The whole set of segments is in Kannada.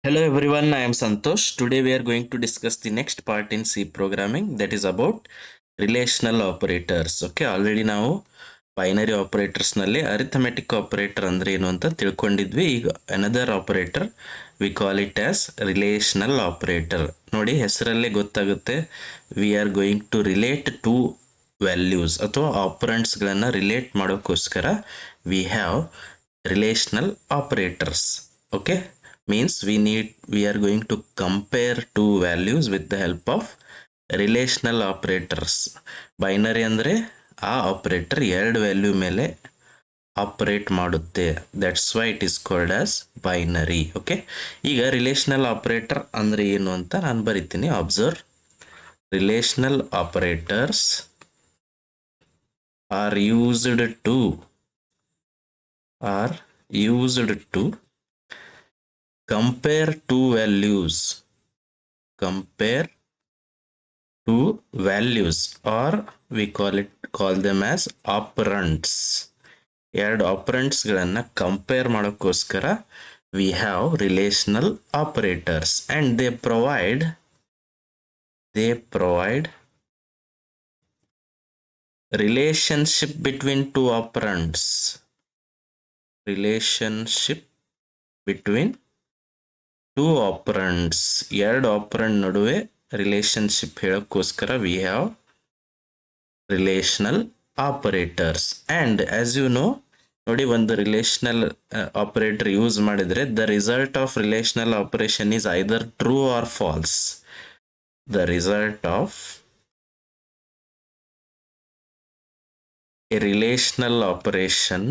Hello everyone, I am Santosh. Today we are going to discuss the next part in C programming, that is about relational operators. Okay, already ನಾವು ಬೈನರಿ ಆಪರೇಟರ್ಸ್ ನಲ್ಲಿ ಅರಿಥಮೆಟಿಕ್ ಆಪರೇಟರ್ ಅಂದ್ರೆ ಏನು ಅಂತ ತಿಳ್ಕೊಂಡಿದ್ವಿ. ಈಗ another operator we call it as relational operator. ನೋಡಿ, ಹೆಸರಲ್ಲೇ ಗೊತ್ತಾಗುತ್ತೆ, we are going to relate to values ಅಥವಾ ಆಪರೆಂಟ್ಸ್ ಗಳನ್ನ ರಿಲೇಟ್ ಮಾಡೋಕ್ಕೋಸ್ಕರ we have relational operators. Okay, means we are going to compare two values with the help of relational operators. Binary ಅಂದ್ರೆ ಆ ಆಪರೇಟರ್ ಎರಡು ವ್ಯಾಲ್ಯೂ ಮೇಲೆ ಆಪರೇಟ್ ಮಾಡುತ್ತೆ, that's why it is called as binary. Okay, ಈಗ ರಿಲೇಷನಲ್ ಆಪರೇಟರ್ ಅಂದ್ರೆ ಏನು ಅಂತ ನಾನು ಬರಿತೀನಿ. Observe, relational operators are used to compare two values or we call them as operands. ಎರಡು ಆಪರೆಂಟ್ಸ್ ಗಳನ್ನ ಕಂಪೇರ್ ಮಾಡೋಕ್ಕೋಸ್ಕರ we have relational operators and they provide relationship between two operands. Two operands, ಎರಡು ಆಪರೆಂಡ್ ನಡುವೆ ರಿಲೇಶನ್ಶಿಪ್ ಹೇಳೋಕ್ಕೋಸ್ಕರ we have relational operators. And as you know, ನೋಡಿ, ಒಂದು ರಿಲೇಷನಲ್ ಆಪರೇಟರ್ ಯೂಸ್ ಮಾಡಿದ್ರೆ the result of relational operation is either true or false. The result of a relational operation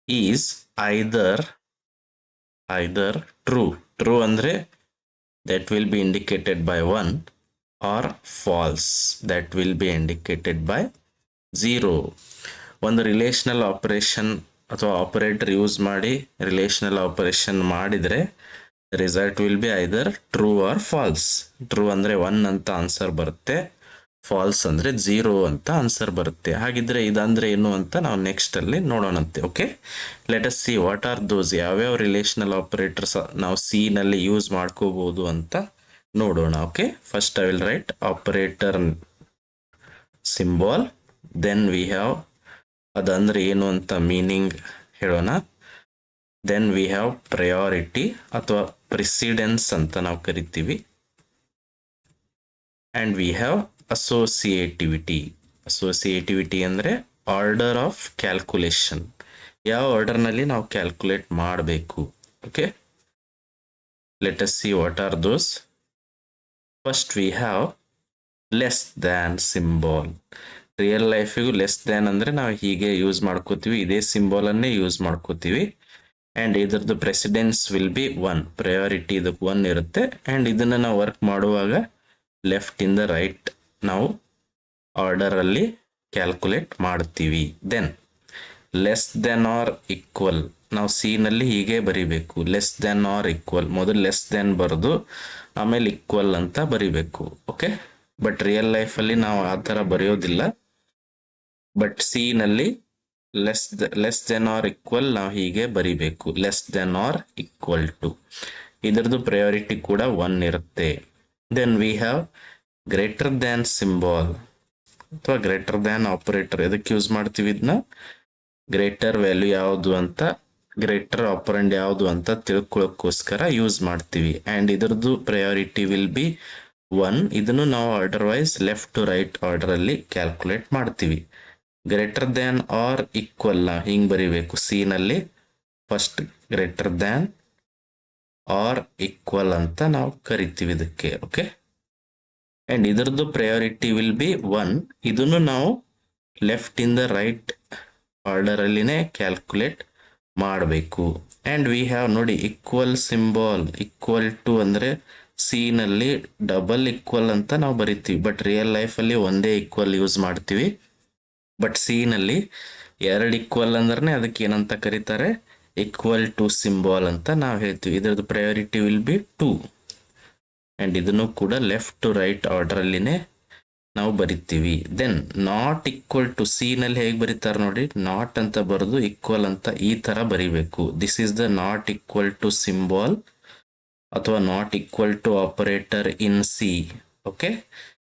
is either true ಅಂದ್ರೆ that will be indicated by 1 or false that will be indicated by 0. ಒಂದು ರಿಲೇಷನಲ್ ಆಪರೇಷನ್ ಅಥವಾ ಆಪರೇಟರ್ ಯೂಸ್ ಮಾಡಿ ರಿಲೇಷನಲ್ ಆಪರೇಷನ್ ಮಾಡಿದ್ರೆ result will be either true or falls. True ಅಂದ್ರೆ 1 ಅಂತ ಆನ್ಸರ್ ಬರುತ್ತೆ, ಫಾಲ್ಸ್ ಅಂದ್ರೆ 0 ಅಂತ ಆನ್ಸರ್ ಬರುತ್ತೆ. ಹಾಗಿದ್ರೆ ಇದಂದ್ರೆ ಏನು ಅಂತ ನಾವು ನೆಕ್ಸ್ಟ್ ಅಲ್ಲಿ ನೋಡೋಣಂತೆ. Okay, let us see what are those, ಯಾವ್ಯಾವ ರಿಲೇಷನಲ್ ಆಪರೇಟರ್ಸ್ ನಾವು ಸಿ ನಲ್ಲಿ ಯೂಸ್ ಮಾಡ್ಕೋಬಹುದು ಅಂತ ನೋಡೋಣ. Okay, first I will write operator symbol, then we have ಅದಂದ್ರೆ ಏನು ಅಂತ ಮೀನಿಂಗ್ ಹೇಳೋಣ. ದೆನ್ ವಿ ಹ್ಯಾವ್ ಪ್ರಯಾರಿಟಿ ಅಥವಾ ಪ್ರಿಸಿಡೆನ್ಸ್ ಅಂತ ನಾವು ಕರಿತೀವಿ. ಅಂಡ್ ವಿ ಹ್ಯಾವ್ ಅಸೋಸಿಯೇಟಿವಿಟಿ ಅಂದ್ರೆ ಆರ್ಡರ್ ಆಫ್ ಕ್ಯಾಲ್ಕುಲೇಷನ್, ಯಾವ ಆರ್ಡರ್ ನಲ್ಲಿ ನಾವು ಕ್ಯಾಲ್ಕುಲೇಟ್ ಮಾಡಬೇಕು. Okay, let us see what are those. First we have less than symbol. Real ಲೈಫಿಗೂ ಲೆಸ್ ದ್ಯಾನ್ ಅಂದ್ರೆ ನಾವು ಹೀಗೆ ಯೂಸ್ ಮಾಡ್ಕೋತೀವಿ, ಇದೇ ಸಿಂಬಾಲ್ ಅನ್ನೇ ಯೂಸ್ ಮಾಡ್ಕೋತೀವಿ. ಅಂಡ್ ಇದರದ್ದು ಪ್ರೆಸಿಡೆನ್ಸ್ ವಿಲ್ ಬಿ 1, ಪ್ರಯಾರಿಟಿ ಇದಕ್ಕೆ 1 ಇರುತ್ತೆ. ಅಂಡ್ ಇದನ್ನ ನಾವು ವರ್ಕ್ ಮಾಡುವಾಗ ಲೆಫ್ಟ್ ಇಂದ ರೈಟ್ ನಾವು ಆರ್ಡರ್ ಅಲ್ಲಿ ಕ್ಯಾಲ್ಕುಲೇಟ್ ಮಾಡ್ತೀವಿ. Then less than or equal, ನಾವು ಸಿ ನಲ್ಲಿ ಹೀಗೆ ಬರಿಬೇಕು, ಲೆಸ್ ದೆನ್ ಆರ್ ಈಕ್ವಲ್, ಮೊದಲು ಲೆಸ್ ದೆನ್ ಬರೆದು ಆಮೇಲೆ ಈಕ್ವಲ್ ಅಂತ ಬರಿಬೇಕು. ಓಕೆ, ಬಟ್ ರಿಯಲ್ ಲೈಫ್ ಅಲ್ಲಿ ನಾವು ಆ ತರ ಬರೆಯೋದಿಲ್ಲ. ಬಟ್ ಸಿ ನಲ್ಲಿ ಲೆಸ್ ದೆನ್ ಆರ್ ಈಕ್ವಲ್ ನಾವು ಹೀಗೆ ಬರಿಬೇಕು, less than or equal to. ಇದರದ್ದು ಪ್ರಯಾರಿಟಿ ಕೂಡ 1 ಇರುತ್ತೆ. Then we have greater than symbol ಅಥವಾ ಗ್ರೇಟರ್ ದ್ಯಾನ್ ಆಪರೇಟರ್. ಎದಕ್ಕೆ ಯೂಸ್ ಮಾಡ್ತೀವಿ ಇದನ್ನ? ಗ್ರೇಟರ್ ವ್ಯಾಲ್ಯೂ ಯಾವುದು ಅಂತ, ಗ್ರೇಟರ್ ಆಪರೆಂಡ್ ಯಾವುದು ಅಂತ ತಿಳ್ಕೊಳ್ಳೋಕ್ಕೋಸ್ಕರ ಯೂಸ್ ಮಾಡ್ತೀವಿ. ಅಂಡ್ ಇದರದ್ದು ಪ್ರಯಾರಿಟಿ ವಿಲ್ ಬಿ 1. ಇದನ್ನು ನಾವು order wise left to right order ಅಲ್ಲಿ ಕ್ಯಾಲ್ಕುಲೇಟ್ ಮಾಡ್ತೀವಿ. ಗ್ರೇಟರ್ ದ್ಯಾನ್ ಆರ್ ಈಕ್ವಲ್ ನ ಹಿಂಗ್ ಬರಿಬೇಕು, ಸಿ ನಲ್ಲಿ first greater than or equal ಅಂತ ನಾವು ಕರಿತೀವಿ ಇದಕ್ಕೆ. ಓಕೆ, ಅಂಡ್ ಇದರದ್ದು ಪ್ರಯಾರಿಟಿ ವಿಲ್ ಬಿ 1. ಇದನ್ನು ನಾವು ಲೆಫ್ಟ್ ಇಂದ ರೈಟ್ ಆರ್ಡರ್ ಅಲ್ಲಿನೇ ಕ್ಯಾಲ್ಕುಲೇಟ್ ಮಾಡಬೇಕು. ಅಂಡ್ ವಿ ಹ್ಯಾವ್, ನೋಡಿ, ಈಕ್ವಲ್ ಸಿಂಬಾಲ್, ಈಕ್ವಲ್ ಟು ಅಂದ್ರೆ ಸಿ ನಲ್ಲಿ ಡಬಲ್ ಈಕ್ವಲ್ ಅಂತ ನಾವು ಬರಿತೀವಿ, ಬಟ್ ರಿಯಲ್ ಲೈಫ್ ಅಲ್ಲಿ ಒಂದೇ ಈಕ್ವಲ್ ಯೂಸ್ ಮಾಡ್ತೀವಿ. ಬಟ್ ಸಿ ನಲ್ಲಿ 2 ಈಕ್ವಲ್ ಅಂದ್ರೆ ಅದಕ್ಕೆ ಏನಂತ ಕರೀತಾರೆ? ಈಕ್ವಲ್ ಟು ಸಿಂಬಾಲ್ ಅಂತ ನಾವು ಹೇಳ್ತೀವಿ. ಇದರದ್ದು ಪ್ರಯಾರಿಟಿ ವಿಲ್ ಬಿ 2. ಅಂಡ್ ಇದನ್ನು ಕೂಡ ಲೆಫ್ಟ್ ಟು ರೈಟ್ ಆರ್ಡರ್ ಅಲ್ಲಿನೇ ನಾವು ಬರಿತೀವಿ. Then not equal to C ನಲ್ಲಿ ಹೇಗೆ ಬರೀತಾರೆ ನೋಡಿ, ನಾಟ್ ಅಂತ ಬರೆದು ಈಕ್ವಲ್ ಅಂತ ಈ ತರ ಬರಿಬೇಕು. This is the not equal to symbol ಅಥವಾ not equal to operator in C. Okay,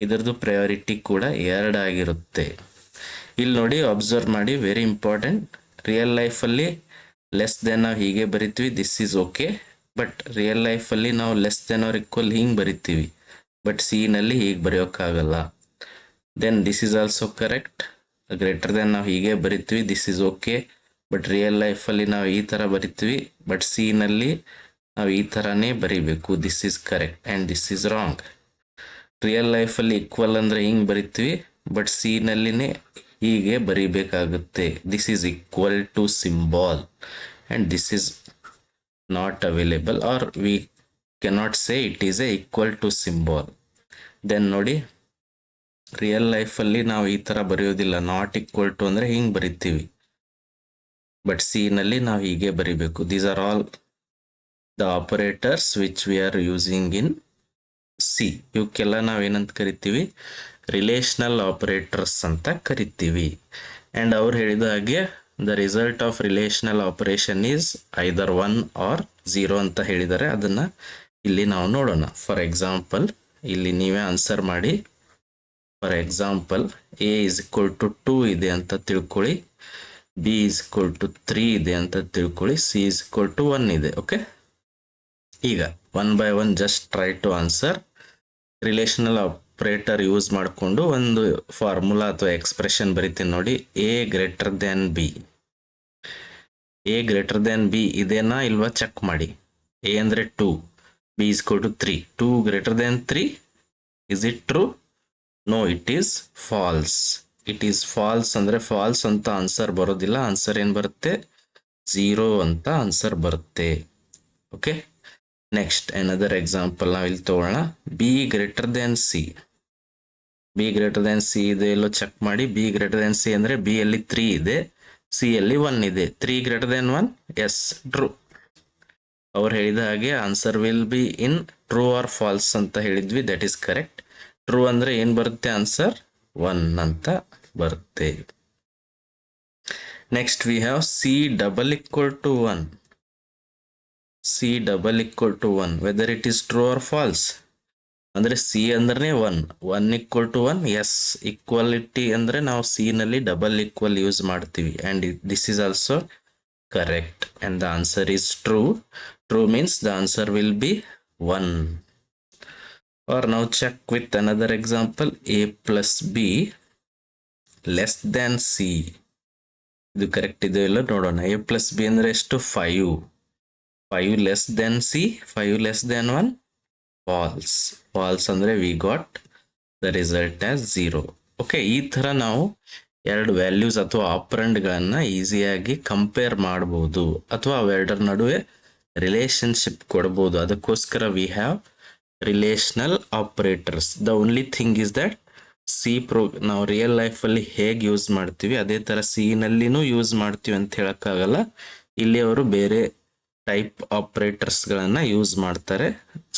ಇದರದ್ದು ಪ್ರಯಾರಿಟಿ ಕೂಡ 2 ಆಗಿರುತ್ತೆ. ಇಲ್ಲಿ ನೋಡಿ ಅಬ್ಸರ್ವ್ ಮಾಡಿ, ವೆರಿ ಇಂಪಾರ್ಟೆಂಟ್. ರಿಯಲ್ ಲೈಫಲ್ಲಿ ಲೆಸ್ ದೆನ್ ನಾವು ಹೀಗೆ ಬರಿತೀವಿ, this is okay. But real ಲೈಫಲ್ಲಿ ನಾವು ಲೆಸ್ ದೆನ್ ಆರ್ ಈಕ್ವಲ್ ಹಿಂಗೆ ಬರಿತೀವಿ, ಬಟ್ ಸಿ ನಲ್ಲಿ ಹೀಗೆ ಬರೆಯೋಕ್ಕಾಗಲ್ಲ. Then this is also correct. Greater than ನಾವು ಹೀಗೆ ಬರಿತೀವಿ, this is okay. But real ಲೈಫಲ್ಲಿ ನಾವು ಈ ಥರ ಬರಿತೀವಿ, ಬಟ್ ಸಿ ನಲ್ಲಿ ನಾವು ಈ ಥರನೇ ಬರಿಬೇಕು. This is correct and this is wrong. Real ಲೈಫಲ್ಲಿ ಈಕ್ವಲ್ ಅಂದರೆ ಹಿಂಗೆ ಬರಿತೀವಿ, ಬಟ್ ಸಿ ನಲ್ಲಿನೇ ಹೀಗೆ ಬರಿಬೇಕಾಗುತ್ತೆ. This is equal to symbol and this is not available, or we cannot say it is a equal to symbol. Then ನೋಡಿ, ರಿಯಲ್ ಲೈಫಲ್ಲಿ ನಾವು ಈ ಥರ ಬರೆಯೋದಿಲ್ಲ. ನಾಟ್ ಈಕ್ವಲ್ ಟು ಅಂದರೆ ಹಿಂಗೆ ಬರಿತೀವಿ, ಬಟ್ ಸಿ ನಲ್ಲಿ ನಾವು ಹೀಗೆ ಬರಿಬೇಕು. These are all the operators which we are using in C. ಇವಕ್ಕೆಲ್ಲ ನಾವೇನಂತ ಕರಿತೀವಿ, ರಿಲೇಷನಲ್ ಆಪರೇಟರ್ಸ್ ಅಂತ ಕರಿತೀವಿ. ಆ್ಯಂಡ್ ಅವ್ರು ಹೇಳಿದ ಹಾಗೆ the result of relational operation is either 1 or 0 ಅಂತ ಹೇಳಿದ್ದಾರೆ. ಅದನ್ನು ಇಲ್ಲಿ ನಾವು ನೋಡೋಣ. ಫಾರ್ ಎಕ್ಸಾಂಪಲ್ ಇಲ್ಲಿ ನೀವೇ ಆನ್ಸರ್ ಮಾಡಿ. For example A is equal to 2 ಇದೆ ಅಂತ ತಿಳ್ಕೊಳ್ಳಿ, ಬಿ ಇಸ್ ಈಕ್ವಲ್ ಟು 3 ಇದೆ ಅಂತ ತಿಳ್ಕೊಳ್ಳಿ, ಸಿ ಇಸ್ ಈಕ್ವಲ್ ಟು 1 ಇದೆ. ಓಕೆ, ಈಗ 1 by 1 just try to answer. Relational operator use ಮಾಡಿಕೊಂಡು ಒಂದು ಫಾರ್ಮುಲಾ ಅಥವಾ ಎಕ್ಸ್ಪ್ರೆಷನ್ ಬರಿತೀನಿ ನೋಡಿ. A greater than B. A greater than B ಇದೇನಾ ಇಲ್ವಾ ಚೆಕ್ ಮಾಡಿ. ಎ ಅಂದರೆ 2, B is equal to 3. 2 greater than 3, is it true? No, it is false. It is false ಅಂದರೆ ಫಾಲ್ಸ್ ಅಂತ ಆನ್ಸರ್ ಬರೋದಿಲ್ಲ. ಆನ್ಸರ್ ಏನು ಬರುತ್ತೆ? 0 ಅಂತ ಆನ್ಸರ್ ಬರುತ್ತೆ. ಓಕೆ, ನೆಕ್ಸ್ಟ್ ಅನದರ್ ಎಕ್ಸಾಂಪಲ್ ನಾವು ಇಲ್ಲಿ ತಗೊಳ್ಳೋಣ. B greater than C. B greater than C ಇದೆ ಎಲ್ಲೋ ಚೆಕ್ ಮಾಡಿ. ಬಿ ಗ್ರೇಟರ್ ದ್ಯಾನ್ ಸಿ ಅಂದರೆ ಬಿ ಅಲ್ಲಿ 3 ಇದೆ, ಸಿ ಅಲ್ಲಿ 1 ಇದೆ. 3 ಗ್ರೇಟರ್ ದ್ಯಾನ್ 1, ಎಸ್ ಟ್ರೂ. ಅವ್ರು ಹೇಳಿದ ಹಾಗೆ answer will be in true or falls ಅಂತ ಹೇಳಿದ್ವಿ. That is correct. ಟ್ರೂ ಅಂದರೆ ಏನು ಬರುತ್ತೆ ಆನ್ಸರ್? 1 ಅಂತ ಬರುತ್ತೆ. Next we have C double equal to 1. C double equal to 1 whether it is true or false. ಅಂದರೆ ಸಿ ಅಂದ್ರೆ 1 ಈಕ್ವಲ್ ಟು 1, ಎಸ್. ಈಕ್ವಾಲಿಟಿ ಅಂದರೆ ನಾವು ಸಿ ನಲ್ಲಿ ಡಬಲ್ ಈಕ್ವಲ್ ಯೂಸ್ ಮಾಡ್ತೀವಿ. And this is also correct and the answer is true. True means the answer will be 1. Or now check with another example. A plus B less than C. ಇದು ಕರೆಕ್ಟ್ ಇದೆಯೋ ಇಲ್ಲ ನೋಡೋಣ. A plus B ಅಂದರೆ ಎಷ್ಟು? 5. 5 less than C. 5 less than 1, false. False ಅಂದರೆ we got the result as 0. Okay, ಈ ಥರ ನಾವು 2 ವ್ಯಾಲ್ಯೂಸ್ ಅಥವಾ ಆಪರೆಂಡ್ಗಳನ್ನು ಈಸಿಯಾಗಿ ಕಂಪೇರ್ ಮಾಡ್ಬೋದು ಅಥವಾ ಅವೆರಡರ ನಡುವೆ ರಿಲೇಶನ್ಶಿಪ್ ಕೊಡ್ಬೋದು. ಅದಕ್ಕೋಸ್ಕರ V have relational operators. The only thing is that ನಾವು ರಿಯಲ್ ಲೈಫಲ್ಲಿ ಹೇಗೆ ಯೂಸ್ ಮಾಡ್ತೀವಿ ಅದೇ ಥರ ಸಿ ನಲ್ಲಿನೂ ಯೂಸ್ ಮಾಡ್ತೀವಿ ಅಂತ ಹೇಳೋಕ್ಕಾಗಲ್ಲ. ಇಲ್ಲಿ ಅವರು ಬೇರೆ ಟೈಪ್ ಆಪರೇಟರ್ಸ್ಗಳನ್ನು ಯೂಸ್ ಮಾಡ್ತಾರೆ.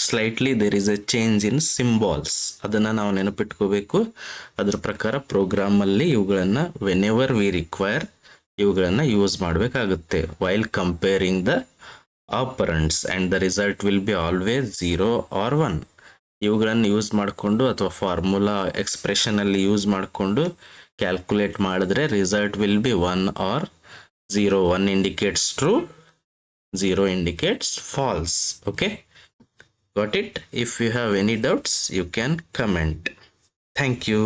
Slightly there is a change in symbols. ಅದನ್ನು ನಾವು ನೆನಪಿಟ್ಕೋಬೇಕು. ಅದ್ರ ಪ್ರಕಾರ ಪ್ರೋಗ್ರಾಮಲ್ಲಿ ಇವುಗಳನ್ನು ವೆನ್ ಎವರ್ ವಿ ರಿಕ್ವೈರ್ ಇವುಗಳನ್ನು ಯೂಸ್ ಮಾಡಬೇಕಾಗುತ್ತೆ while comparing the operands and the result will be always 0 or 1. ಇವುಗಳನ್ನು ಯೂಸ್ ಮಾಡಿಕೊಂಡು ಅಥವಾ ಫಾರ್ಮುಲಾ ಎಕ್ಸ್ಪ್ರೆಷನಲ್ಲಿ ಯೂಸ್ ಮಾಡಿಕೊಂಡು ಕ್ಯಾಲ್ಕುಲೇಟ್ ಮಾಡಿದ್ರೆ result will be 1 or 0. 1 indicates true, 0 indicates false. Okay, got it? If you have any doubts, you can comment. Thank you.